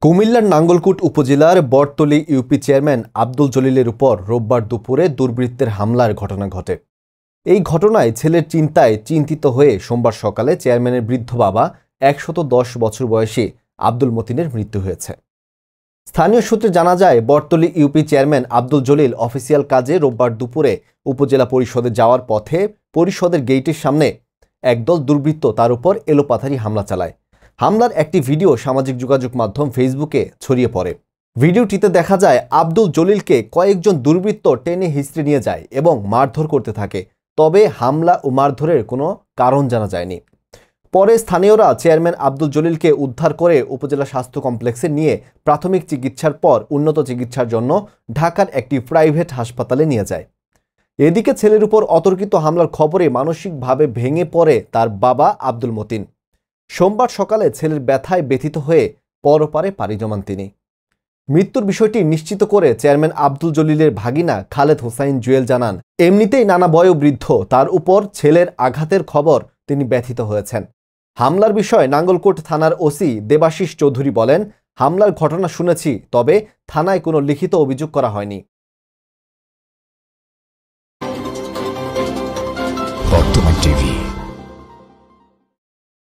কুমিল্লার নাঙ্গলকোট উপজেলার Battali UP chairman Abdul জলিলের উপর রোববার দুপুরে দুর্বৃত্তের হামলার ঘটনা ঘটে। এই ঘটনায় ছেলের চিন্তায় চিন্তিত হয়ে সোমবার সকালে চেয়ারম্যানের বৃদ্ধ বাবা ১১০ বছর বয়সী আব্দুল মতিনের মৃত্যু হয়েছে। স্থানীয় সূত্রে জানা যায়, Battali UP chairman Abdul Jalil official কাজে রোববার দুপুরে উপজেলা পরিষদে যাওয়ার পথে পরিষদের গেইটের সামনে একদল দুর্বৃত্ত তার উপর এলোপাথারি হামলা চালায়। হামলার একটি ভিডিও সামাজিক যোগাযোগ মাধ্যম ফেসবুকে ছড়িয়ে পড়ে। ভিডিওটিতে দেখা যায় আব্দুল জলিলকে কয়েকজন দুর্বৃত্ত টেনে হিঁচড়ে নিয়ে যায় এবং মারধর করতে থাকে, তবে হামলা ও মারধরের কোনো কারণ জানা যায়নি। পরে স্থানীয়রা চেয়ারম্যান আব্দুল জলিলকে উদ্ধার করে উপজেলা স্বাস্থ্য কমপ্লেক্সে নিয়ে প্রাথমিক চিকিৎসার পর উন্নত চিকিৎসার জন্য ঢাকার একটি প্রাইভেট হাসপাতালে নিয়ে যায়। এদিকে ছেলের উপর অতর্কিত হামলার খবরে মানসিকভাবে ভেঙে পড়ে তার বাবা আব্দুল মতিন। সোমবার সকালে ছেলের ব্যথায় ব্যথিত হয়ে পরপারে পাড়ি জমান তিনি। মৃত্যুর বিষয়টি নিশ্চিত করে চেয়ারম্যান আব্দুল জলিলের ভাগিনা খালেদ হোসাইন জুয়েল জানান, এমনিতেই নানা বয়োবৃদ্ধ, তার উপর ছেলের আঘাতের খবর তিনি ব্যথিত হয়েছেন। হামলার বিষয়ে নাঙ্গলকোট থানার ওসি দেবাশিস চৌধুরী বলেন, হামলার ঘটনা শুনেছি, তবে থানায় কোনো লিখিত অভিযোগ করা হয়নি।